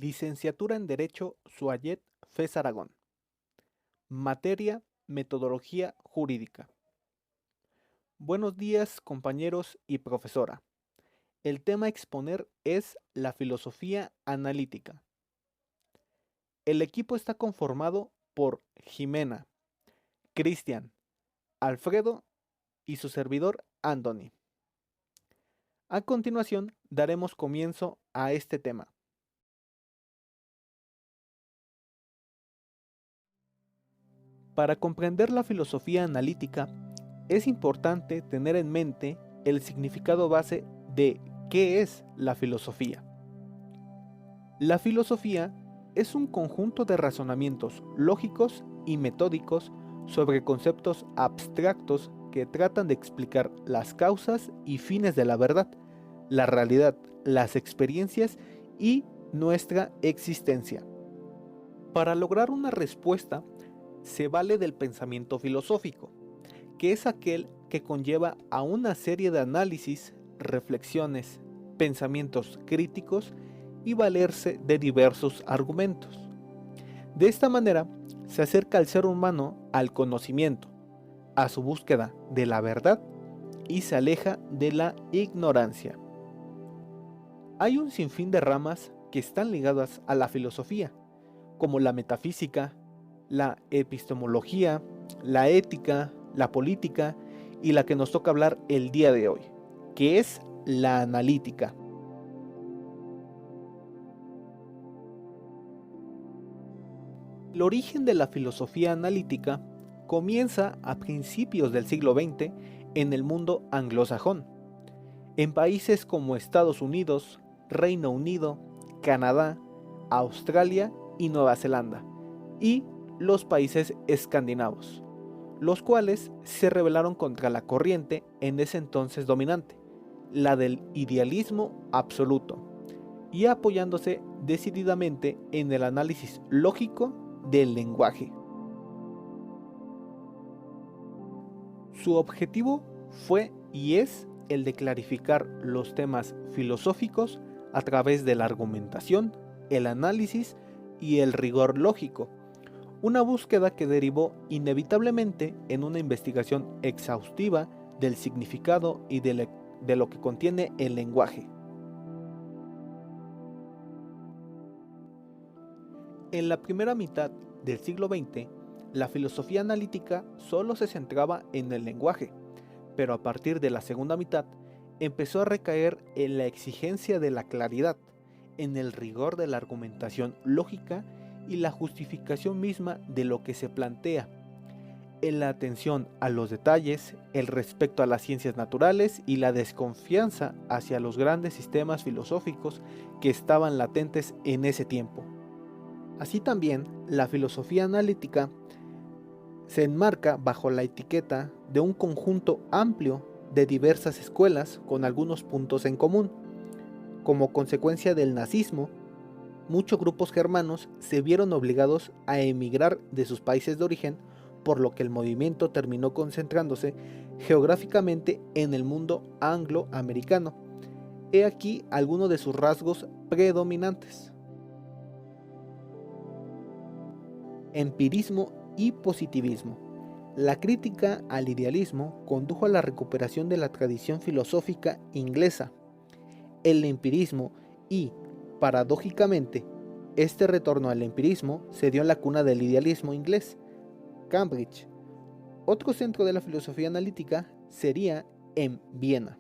Licenciatura en Derecho Suayet Fez Aragón. Materia: Metodología Jurídica. Buenos días, compañeros y profesora. El tema a exponer es la filosofía analítica. El equipo está conformado por Jimena, Cristian, Alfredo y su servidor Anthony. A continuación, daremos comienzo a este tema. Para comprender la filosofía analítica, es importante tener en mente el significado base de qué es la filosofía. La filosofía es un conjunto de razonamientos lógicos y metódicos sobre conceptos abstractos que tratan de explicar las causas y fines de la verdad, la realidad, las experiencias y nuestra existencia. Para lograr una respuesta, se vale del pensamiento filosófico, que es aquel que conlleva a una serie de análisis, reflexiones, pensamientos críticos y valerse de diversos argumentos. De esta manera, se acerca al ser humano al conocimiento, a su búsqueda de la verdad y se aleja de la ignorancia. Hay un sinfín de ramas que están ligadas a la filosofía, como la metafísica, la epistemología, la ética, la política y la que nos toca hablar el día de hoy, que es la analítica. El origen de la filosofía analítica comienza a principios del siglo XX en el mundo anglosajón, en países como Estados Unidos, Reino Unido, Canadá, Australia y Nueva Zelanda, y los países escandinavos, los cuales se rebelaron contra la corriente en ese entonces dominante, la del idealismo absoluto, y apoyándose decididamente en el análisis lógico del lenguaje. Su objetivo fue y es el de clarificar los temas filosóficos a través de la argumentación, el análisis y el rigor lógico, una búsqueda que derivó inevitablemente en una investigación exhaustiva del significado y de lo que contiene el lenguaje. En la primera mitad del siglo XX, la filosofía analítica solo se centraba en el lenguaje, pero a partir de la segunda mitad empezó a recaer en la exigencia de la claridad, en el rigor de la argumentación lógica y la justificación misma de lo que se plantea, en la atención a los detalles, el respeto a las ciencias naturales y la desconfianza hacia los grandes sistemas filosóficos que estaban latentes en ese tiempo. Así también, la filosofía analítica se enmarca bajo la etiqueta de un conjunto amplio de diversas escuelas con algunos puntos en común. Como consecuencia del nazismo, muchos grupos germanos se vieron obligados a emigrar de sus países de origen, por lo que el movimiento terminó concentrándose geográficamente en el mundo angloamericano. He aquí algunos de sus rasgos predominantes: empirismo y positivismo. La crítica al idealismo condujo a la recuperación de la tradición filosófica inglesa. El empirismo y, paradójicamente, este retorno al empirismo se dio en la cuna del idealismo inglés, Cambridge. Otro centro de la filosofía analítica sería en Viena.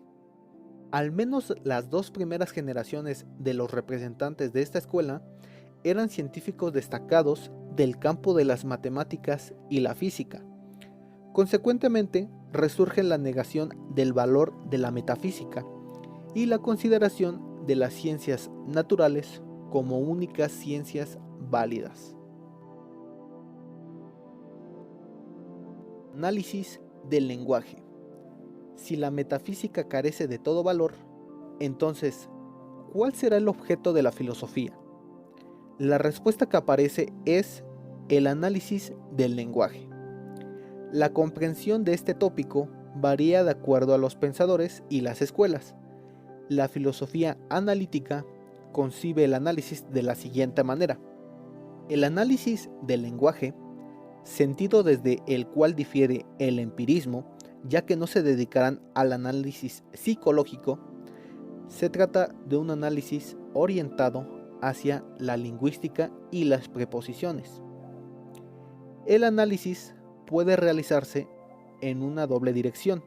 Al menos las dos primeras generaciones de los representantes de esta escuela eran científicos destacados del campo de las matemáticas y la física. Consecuentemente, resurge la negación del valor de la metafísica y la consideración de las ciencias naturales como únicas ciencias válidas. Análisis del lenguaje. Si la metafísica carece de todo valor, entonces, ¿cuál será el objeto de la filosofía? La respuesta que aparece es el análisis del lenguaje. La comprensión de este tópico varía de acuerdo a los pensadores y las escuelas. La filosofía analítica concibe el análisis de la siguiente manera. El análisis del lenguaje, sentido desde el cual difiere el empirismo, ya que no se dedicarán al análisis psicológico, se trata de un análisis orientado hacia la lingüística y las preposiciones. El análisis puede realizarse en una doble dirección,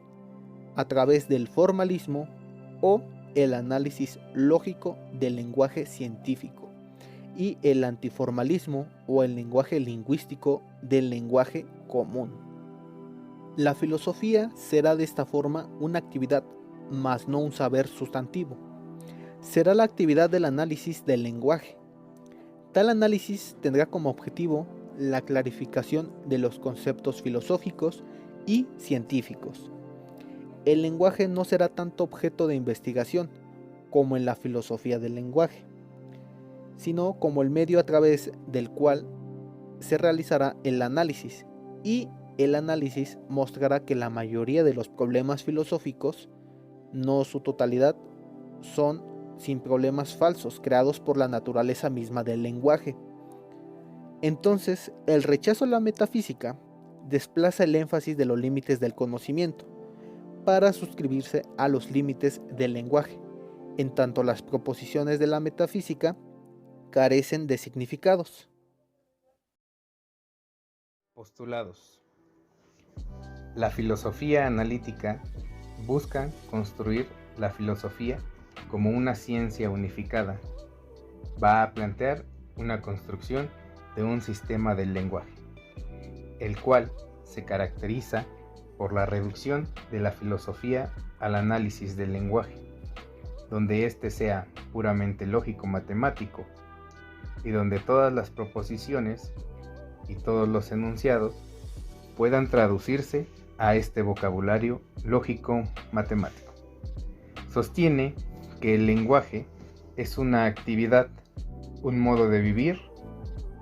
a través del formalismo o el análisis lógico del lenguaje científico y el antiformalismo o el lenguaje lingüístico del lenguaje común. La filosofía será de esta forma una actividad, mas no un saber sustantivo. Será la actividad del análisis del lenguaje. Tal análisis tendrá como objetivo la clarificación de los conceptos filosóficos y científicos. El lenguaje no será tanto objeto de investigación como en la filosofía del lenguaje, sino como el medio a través del cual se realizará el análisis, y el análisis mostrará que la mayoría de los problemas filosóficos, no su totalidad, son sin problemas falsos creados por la naturaleza misma del lenguaje. Entonces, el rechazo a la metafísica desplaza el énfasis de los límites del conocimiento para suscribirse a los límites del lenguaje, en tanto las proposiciones de la metafísica carecen de significados. Postulados. La filosofía analítica busca construir la filosofía como una ciencia unificada. Va a plantear una construcción de un sistema del lenguaje, el cual se caracteriza por la reducción de la filosofía al análisis del lenguaje, donde éste sea puramente lógico-matemático y donde todas las proposiciones y todos los enunciados puedan traducirse a este vocabulario lógico-matemático. Sostiene que el lenguaje es una actividad, un modo de vivir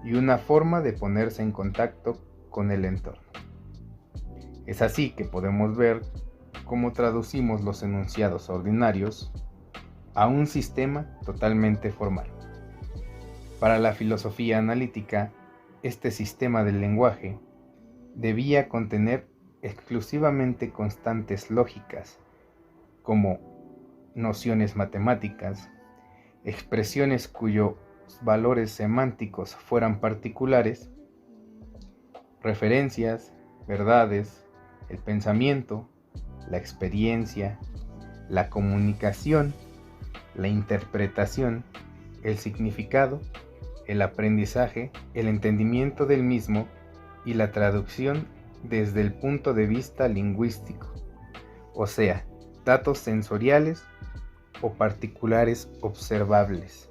y una forma de ponerse en contacto con el entorno. Es así que podemos ver cómo traducimos los enunciados ordinarios a un sistema totalmente formal. Para la filosofía analítica, este sistema del lenguaje debía contener exclusivamente constantes lógicas, como nociones matemáticas, expresiones cuyos valores semánticos fueran particulares, referencias, verdades, el pensamiento, la experiencia, la comunicación, la interpretación, el significado, el aprendizaje, el entendimiento del mismo y la traducción desde el punto de vista lingüístico, o sea, datos sensoriales o particulares observables.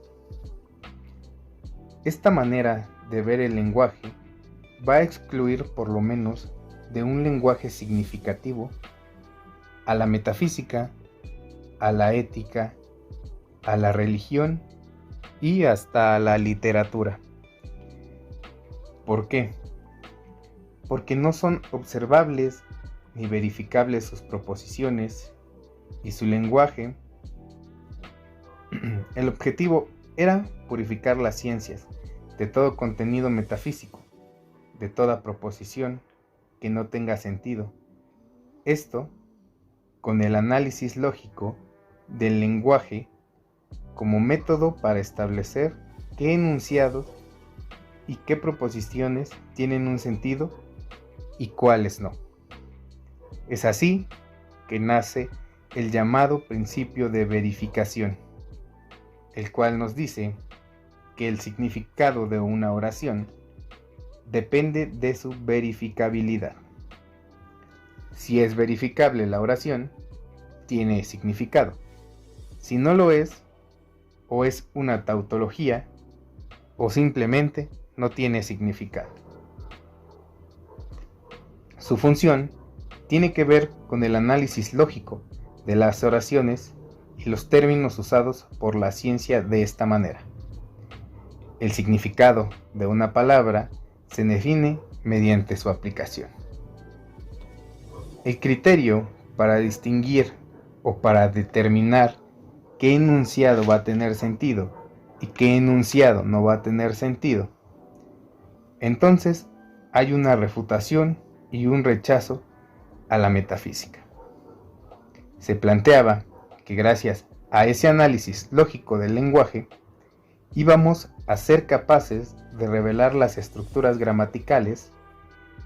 Esta manera de ver el lenguaje va a excluir por lo menos de un lenguaje significativo a la metafísica, a la ética, a la religión y hasta a la literatura. ¿Por qué? Porque no son observables ni verificables sus proposiciones y su lenguaje. El objetivo era purificar las ciencias de todo contenido metafísico, de toda proposición que no tenga sentido. Esto con el análisis lógico del lenguaje como método para establecer qué enunciados y qué proposiciones tienen un sentido y cuáles no. Es así que nace el llamado principio de verificación, el cual nos dice que el significado de una oración depende de su verificabilidad. Si es verificable la oración, tiene significado. Si no lo es, o es una tautología, o simplemente no tiene significado. Su función tiene que ver con el análisis lógico de las oraciones y los términos usados por la ciencia de esta manera. El significado de una palabra se define mediante su aplicación. El criterio para distinguir o para determinar qué enunciado va a tener sentido y qué enunciado no va a tener sentido, entonces hay una refutación y un rechazo a la metafísica. Se planteaba que gracias a ese análisis lógico del lenguaje, íbamos a ser capaces de revelar las estructuras gramaticales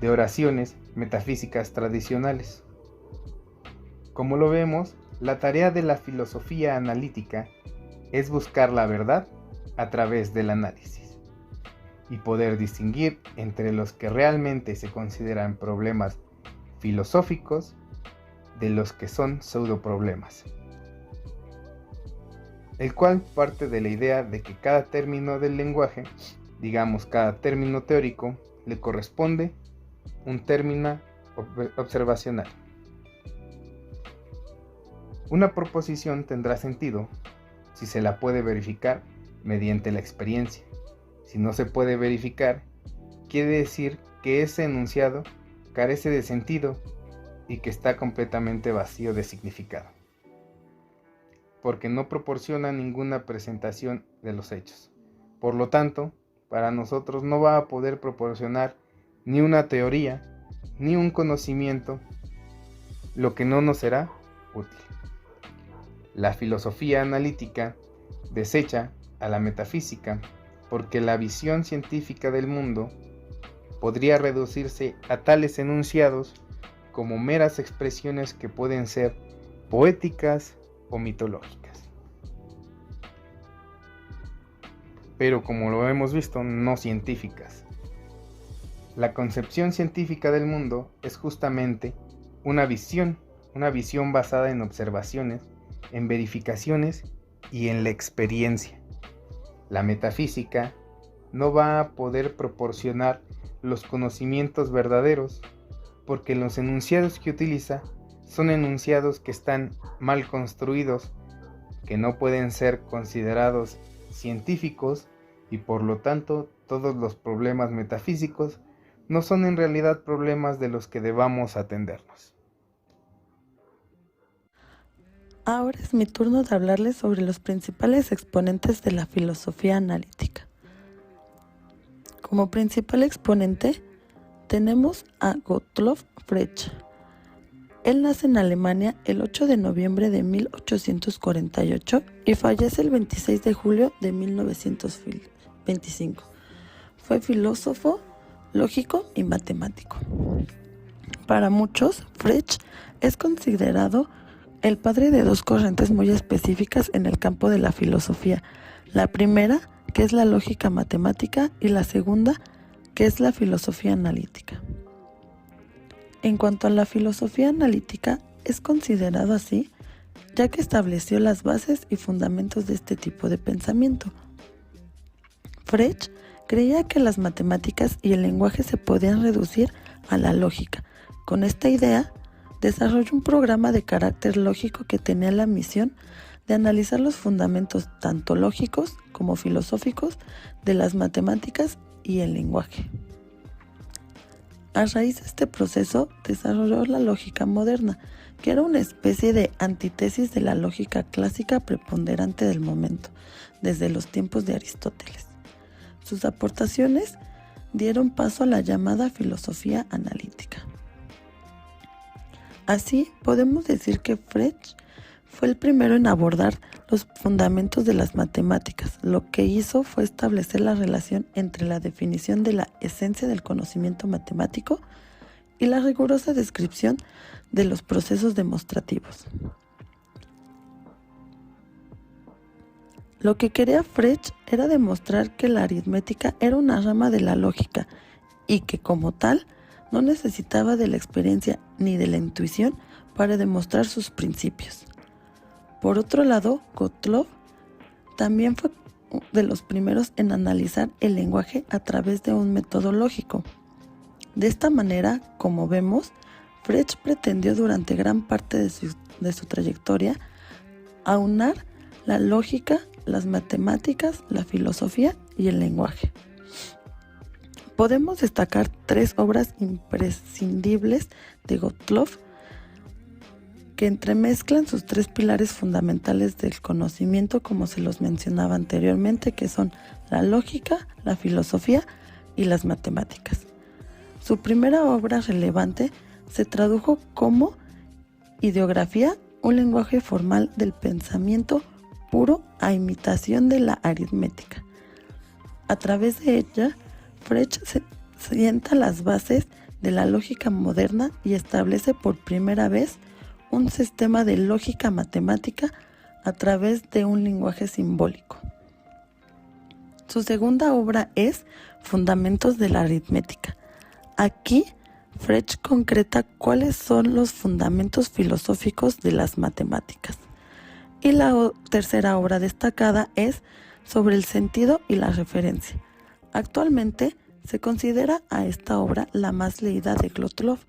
de oraciones metafísicas tradicionales. Como lo vemos, la tarea de la filosofía analítica es buscar la verdad a través del análisis y poder distinguir entre los que realmente se consideran problemas filosóficos de los que son pseudoproblemas, el cual parte de la idea de que cada término del lenguaje, digamos cada término teórico, le corresponde un término observacional. Una proposición tendrá sentido si se la puede verificar mediante la experiencia. Si no se puede verificar, quiere decir que ese enunciado carece de sentido y que está completamente vacío de significado, porque no proporciona ninguna presentación de los hechos. Por lo tanto, para nosotros no va a poder proporcionar ni una teoría, ni un conocimiento, lo que no nos será útil. La filosofía analítica desecha a la metafísica porque la visión científica del mundo podría reducirse a tales enunciados como meras expresiones que pueden ser poéticas o mitológicas. Pero como lo hemos visto, no científicas. La concepción científica del mundo es justamente una visión basada en observaciones, en verificaciones y en la experiencia. La metafísica no va a poder proporcionar los conocimientos verdaderos porque los enunciados que utiliza son enunciados que están mal construidos, que no pueden ser considerados científicos y por lo tanto todos los problemas metafísicos no son en realidad problemas de los que debamos atendernos. Ahora es mi turno de hablarles sobre los principales exponentes de la filosofía analítica. Como principal exponente tenemos a Gottlob Frege. Él nace en Alemania el 8 de noviembre de 1848 y fallece el 26 de julio de 1925. Fue filósofo, lógico y matemático. Para muchos, Frege es considerado el padre de dos corrientes muy específicas en el campo de la filosofía. La primera, que es la lógica matemática, y la segunda, que es la filosofía analítica. En cuanto a la filosofía analítica, es considerado así, ya que estableció las bases y fundamentos de este tipo de pensamiento. Frege creía que las matemáticas y el lenguaje se podían reducir a la lógica. Con esta idea, desarrolló un programa de carácter lógico que tenía la misión de analizar los fundamentos tanto lógicos como filosóficos de las matemáticas y el lenguaje. A raíz de este proceso, desarrolló la lógica moderna, que era una especie de antítesis de la lógica clásica preponderante del momento, desde los tiempos de Aristóteles. Sus aportaciones dieron paso a la llamada filosofía analítica. Así, podemos decir que Frege fue el primero en abordar los fundamentos de las matemáticas. Lo que hizo fue establecer la relación entre la definición de la esencia del conocimiento matemático y la rigurosa descripción de los procesos demostrativos. Lo que quería Frege era demostrar que la aritmética era una rama de la lógica y que, como tal, no necesitaba de la experiencia ni de la intuición para demostrar sus principios. Por otro lado, Gottlob también fue de los primeros en analizar el lenguaje a través de un método lógico. De esta manera, como vemos, Frege pretendió durante gran parte de su trayectoria aunar la lógica, las matemáticas, la filosofía y el lenguaje. Podemos destacar tres obras imprescindibles de Gottlob que entremezclan sus tres pilares fundamentales del conocimiento, como se los mencionaba anteriormente, que son la lógica, la filosofía y las matemáticas. Su primera obra relevante se tradujo como Ideografía, un lenguaje formal del pensamiento puro a imitación de la aritmética. A través de ella, Frege sienta las bases de la lógica moderna y establece por primera vez un sistema de lógica matemática a través de un lenguaje simbólico. Su segunda obra es Fundamentos de la aritmética. Aquí, Frege concreta cuáles son los fundamentos filosóficos de las matemáticas. Y la tercera obra destacada es Sobre el sentido y la referencia. Actualmente se considera a esta obra la más leída de Gottlob.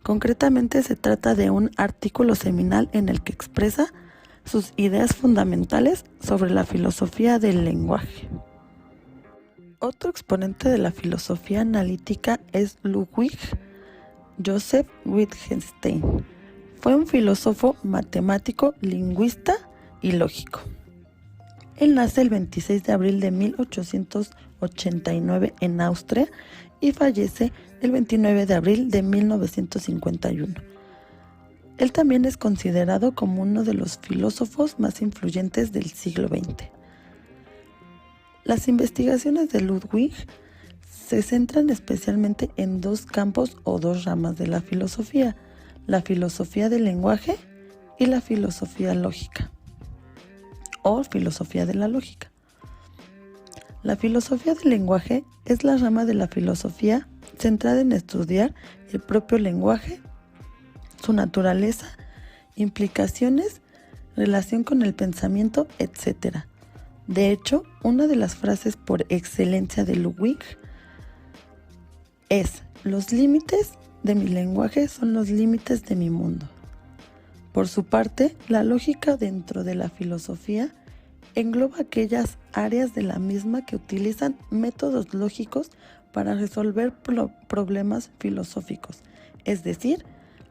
Concretamente se trata de un artículo seminal en el que expresa sus ideas fundamentales sobre la filosofía del lenguaje. Otro exponente de la filosofía analítica es Ludwig Joseph Wittgenstein. Fue un filósofo, matemático, lingüista y lógico. Él nace el 26 de abril de 1889 en Austria y fallece el 29 de abril de 1951. Él también es considerado como uno de los filósofos más influyentes del siglo XX. Las investigaciones de Ludwig se centran especialmente en dos campos o dos ramas de la filosofía del lenguaje y la filosofía lógica, o filosofía de la lógica. La filosofía del lenguaje es la rama de la filosofía centrada en estudiar el propio lenguaje, su naturaleza, implicaciones, relación con el pensamiento, etc. De hecho, una de las frases por excelencia de Ludwig es: los límites de mi lenguaje son los límites de mi mundo. Por su parte, la lógica dentro de la filosofía engloba aquellas áreas de la misma que utilizan métodos lógicos para resolver problemas filosóficos. Es decir,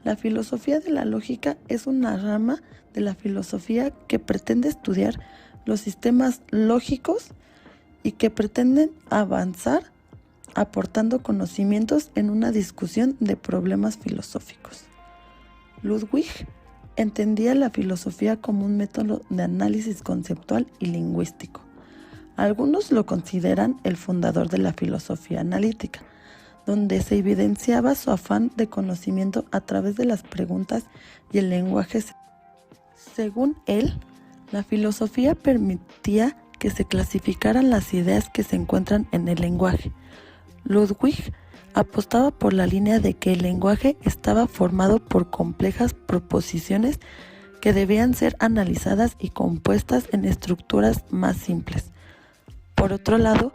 la filosofía de la lógica es una rama de la filosofía que pretende estudiar los sistemas lógicos y que pretenden avanzar aportando conocimientos en una discusión de problemas filosóficos. Ludwig entendía la filosofía como un método de análisis conceptual y lingüístico. Algunos lo consideran el fundador de la filosofía analítica, donde se evidenciaba su afán de conocimiento a través de las preguntas y el lenguaje. Según él, la filosofía permitía que se clasificaran las ideas que se encuentran en el lenguaje. Ludwig apostaba por la línea de que el lenguaje estaba formado por complejas proposiciones que debían ser analizadas y compuestas en estructuras más simples. Por otro lado,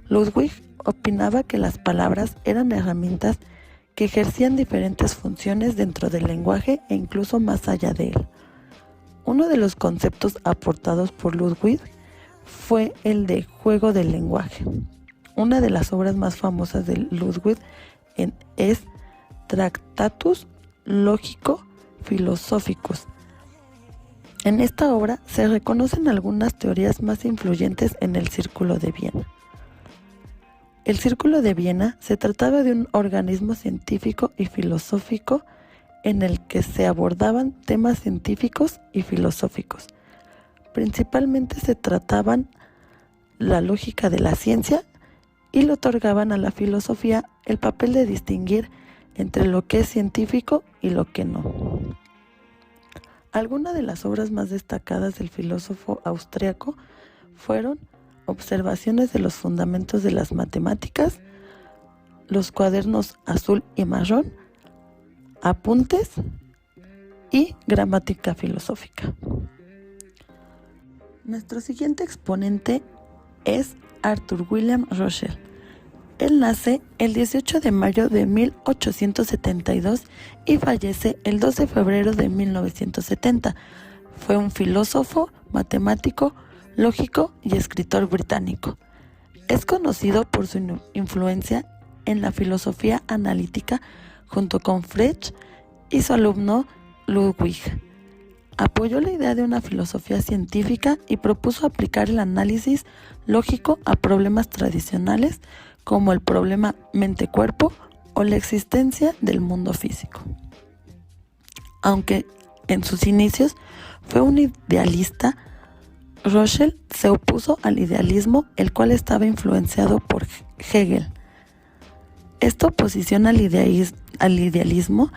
Ludwig opinaba que las palabras eran herramientas que ejercían diferentes funciones dentro del lenguaje e incluso más allá de él. Uno de los conceptos aportados por Ludwig fue el de juego del lenguaje. Una de las obras más famosas de Ludwig es Tractatus Lógico-Philosophicus. En esta obra se reconocen algunas teorías más influyentes en el Círculo de Viena. El Círculo de Viena se trataba de un organismo científico y filosófico en el que se abordaban temas científicos y filosóficos. Principalmente se trataban la lógica de la ciencia y le otorgaban a la filosofía el papel de distinguir entre lo que es científico y lo que no. Algunas de las obras más destacadas del filósofo austriaco fueron Observaciones de los fundamentos de las matemáticas, Los cuadernos azul y marrón, Apuntes y Gramática filosófica. Nuestro siguiente exponente es Arthur William Rothschild. Él nace el 18 de mayo de 1872 y fallece el 2 de febrero de 1970. Fue un filósofo, matemático, lógico y escritor británico. Es conocido por su influencia en la filosofía analítica junto con Frege y su alumno Ludwig apoyó la idea de una filosofía científica y propuso aplicar el análisis lógico a problemas tradicionales como el problema mente-cuerpo o la existencia del mundo físico. Aunque en sus inicios fue un idealista, Russell se opuso al idealismo, el cual estaba influenciado por Hegel. Esta oposición al idealismo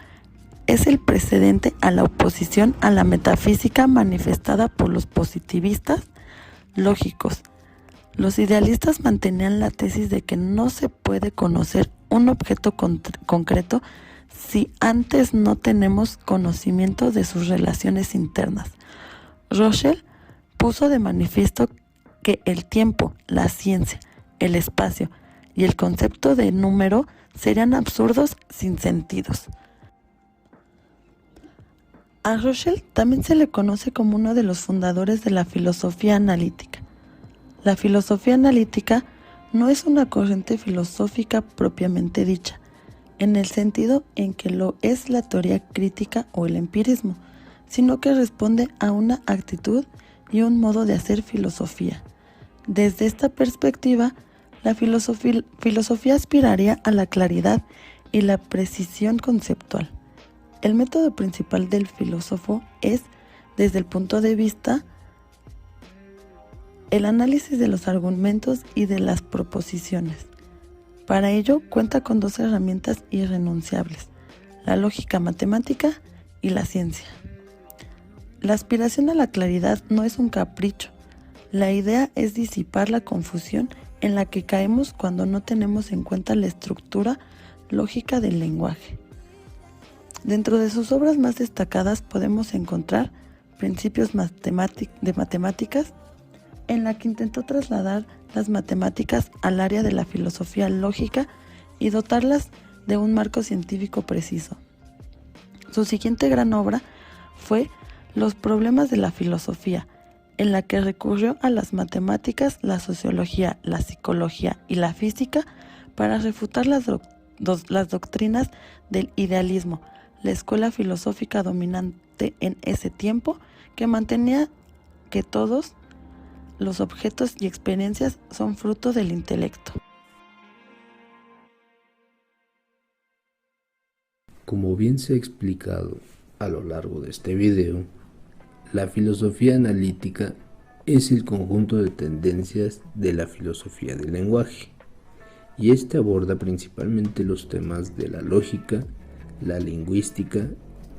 es el precedente a la oposición a la metafísica manifestada por los positivistas lógicos. Los idealistas mantenían la tesis de que no se puede conocer un objeto concreto si antes no tenemos conocimiento de sus relaciones internas. Russell puso de manifiesto que el tiempo, la ciencia, el espacio y el concepto de número serían absurdos sin sentidos. A Russell también se le conoce como uno de los fundadores de la filosofía analítica. La filosofía analítica no es una corriente filosófica propiamente dicha, en el sentido en que lo es la teoría crítica o el empirismo, sino que responde a una actitud y un modo de hacer filosofía. Desde esta perspectiva, la filosofía aspiraría a la claridad y la precisión conceptual. El método principal del filósofo es, desde el punto de vista, el análisis de los argumentos y de las proposiciones. Para ello cuenta con dos herramientas irrenunciables: la lógica matemática y la ciencia. La aspiración a la claridad no es un capricho. La idea es disipar la confusión en la que caemos cuando no tenemos en cuenta la estructura lógica del lenguaje. Dentro de sus obras más destacadas podemos encontrar Principios de Matemáticas, en la que intentó trasladar las matemáticas al área de la filosofía lógica y dotarlas de un marco científico preciso. Su siguiente gran obra fue Los problemas de la filosofía, en la que recurrió a las matemáticas, la sociología, la psicología y la física para refutar las doctrinas del idealismo, la escuela filosófica dominante en ese tiempo, que mantenía que todos los objetos y experiencias son fruto del intelecto. Como bien se ha explicado a lo largo de este video, la filosofía analítica es el conjunto de tendencias de la filosofía del lenguaje, y este aborda principalmente los temas de la lógica, la lingüística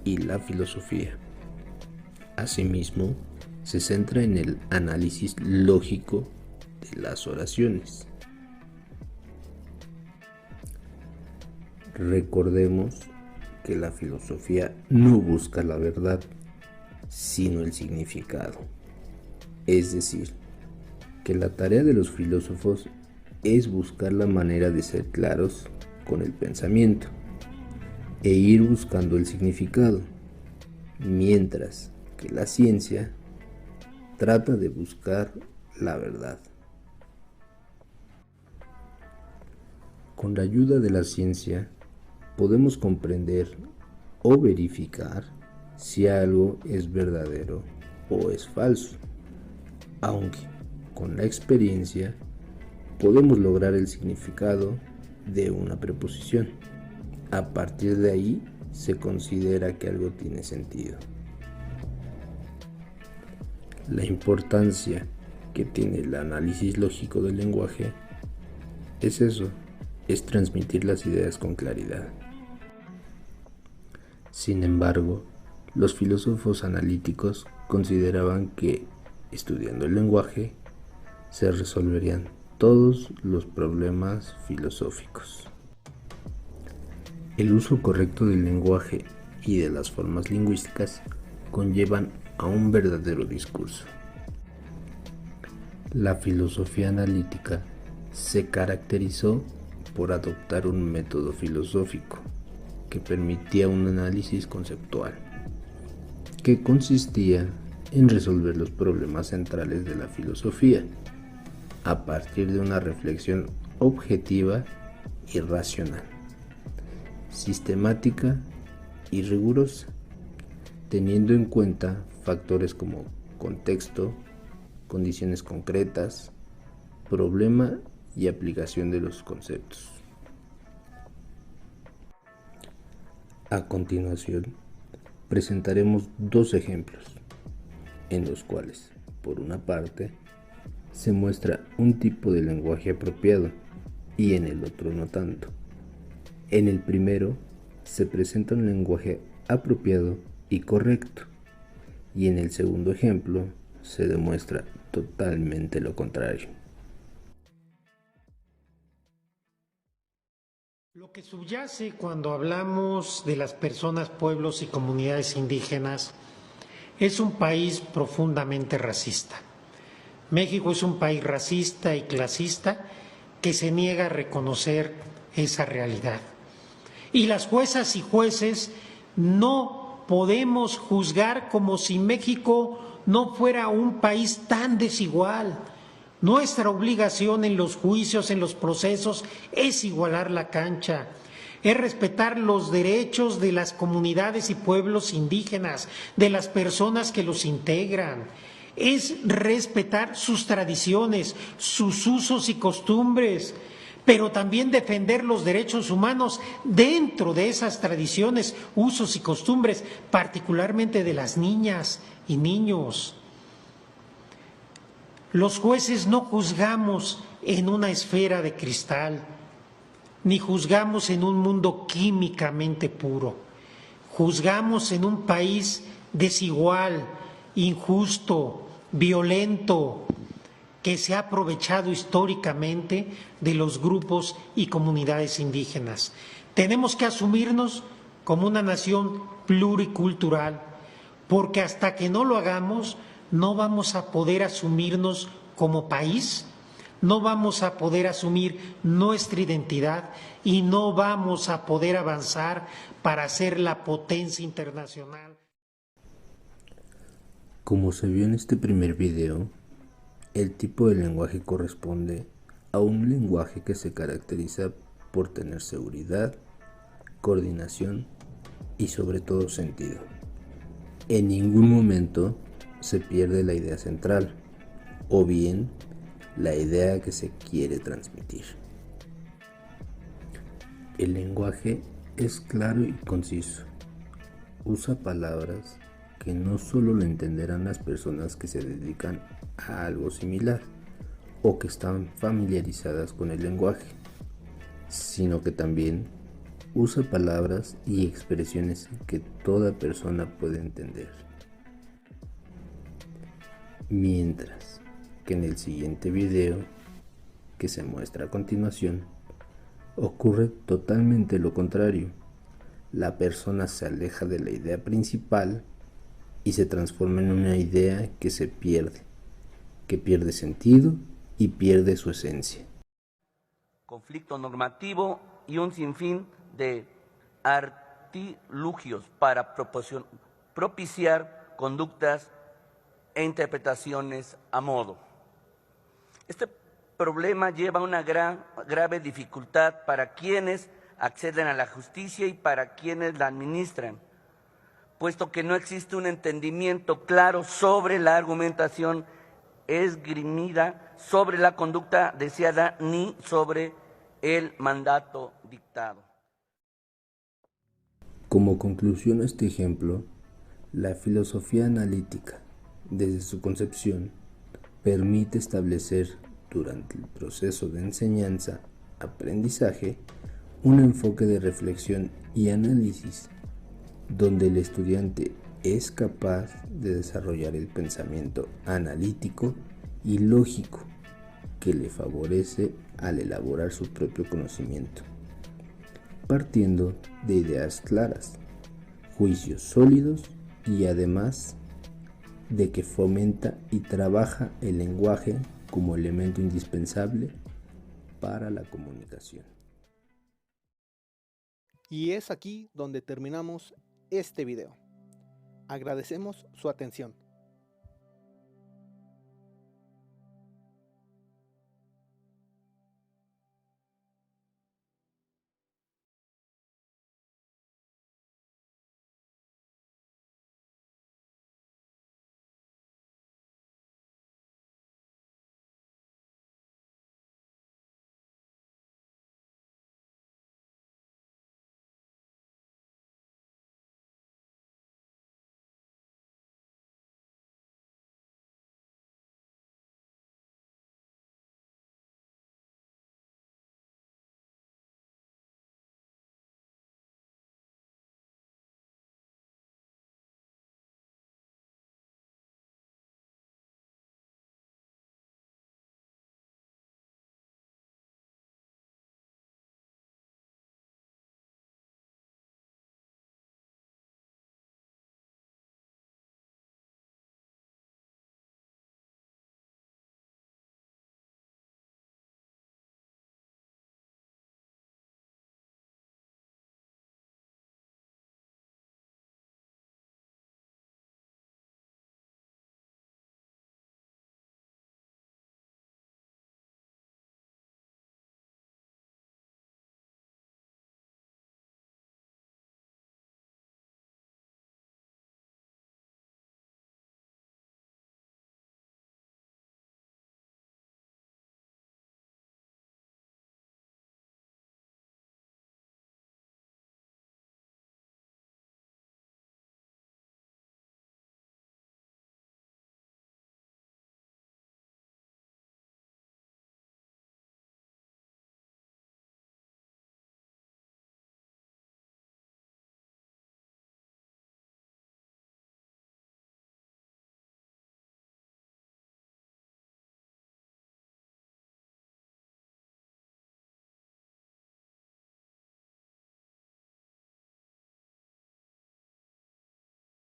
y la filosofía. Asimismo, se centra en el análisis lógico de las oraciones. Recordemos que la filosofía no busca la verdad, sino el significado. Es decir, que la tarea de los filósofos es buscar la manera de ser claros con el pensamiento e ir buscando el significado, mientras que la ciencia trata de buscar la verdad. Con la ayuda de la ciencia podemos comprender o verificar si algo es verdadero o es falso, aunque con la experiencia podemos lograr el significado de una preposición. A partir de ahí se considera que algo tiene sentido. La importancia que tiene el análisis lógico del lenguaje es eso, es transmitir las ideas con claridad. Sin embargo, los filósofos analíticos consideraban que, estudiando el lenguaje, se resolverían todos los problemas filosóficos. El uso correcto del lenguaje y de las formas lingüísticas conllevan a un verdadero discurso. La filosofía analítica se caracterizó por adoptar un método filosófico que permitía un análisis conceptual, que consistía en resolver los problemas centrales de la filosofía a partir de una reflexión objetiva y racional, sistemática y rigurosa. teniendo en cuenta factores como contexto, condiciones concretas, problema y aplicación de los conceptos. A continuación, presentaremos dos ejemplos, en los cuales, por una parte, se muestra un tipo de lenguaje apropiado y en el otro no tanto. En el primero, se presenta un lenguaje apropiado y correcto, y en el segundo ejemplo, se demuestra totalmente lo contrario. Lo que subyace cuando hablamos de las personas, pueblos y comunidades indígenas es un país profundamente racista. México es un país racista y clasista que se niega a reconocer esa realidad. Y las juezas y jueces no podemos juzgar como si México no fuera un país tan desigual. Nuestra obligación en los juicios, en los procesos, es igualar la cancha, es respetar los derechos de las comunidades y pueblos indígenas, de las personas que los integran, es respetar sus tradiciones, sus usos y costumbres, pero también defender los derechos humanos dentro de esas tradiciones, usos y costumbres, particularmente de las niñas y niños. Los jueces no juzgamos en una esfera de cristal, ni juzgamos en un mundo químicamente puro. Juzgamos en un país desigual, injusto, violento, que se ha aprovechado históricamente de los grupos y comunidades indígenas. Tenemos que asumirnos como una nación pluricultural, porque hasta que no lo hagamos, no vamos a poder asumirnos como país, no vamos a poder asumir nuestra identidad y no vamos a poder avanzar para ser la potencia internacional. Como se vio en este primer video, el tipo de lenguaje corresponde a un lenguaje que se caracteriza por tener seguridad, coordinación y sobre todo sentido. En ningún momento se pierde la idea central, o bien la idea que se quiere transmitir. El lenguaje es claro y conciso. Usa palabras que no solo lo entenderán las personas que se dedican a algo similar o que están familiarizadas con el lenguaje, sino que también usa palabras y expresiones que toda persona puede entender. Mientras que en el siguiente video, que se muestra a continuación, ocurre totalmente lo contrario. La persona se aleja de la idea principal y se transforma en una idea que pierde sentido y pierde su esencia. Conflicto normativo y un sinfín de artilugios para propiciar conductas e interpretaciones a modo. Este problema lleva a una grave dificultad para quienes acceden a la justicia y para quienes la administran, puesto que no existe un entendimiento claro sobre la argumentación esgrimida, sobre la conducta deseada, ni sobre el mandato dictado. Como conclusión a este ejemplo, la filosofía analítica, desde su concepción, permite establecer durante el proceso de enseñanza-aprendizaje un enfoque de reflexión y análisis, donde el estudiante es capaz de desarrollar el pensamiento analítico y lógico que le favorece al elaborar su propio conocimiento, partiendo de ideas claras, juicios sólidos y además de que fomenta y trabaja el lenguaje como elemento indispensable para la comunicación. Y es aquí donde terminamos este video. Agradecemos su atención.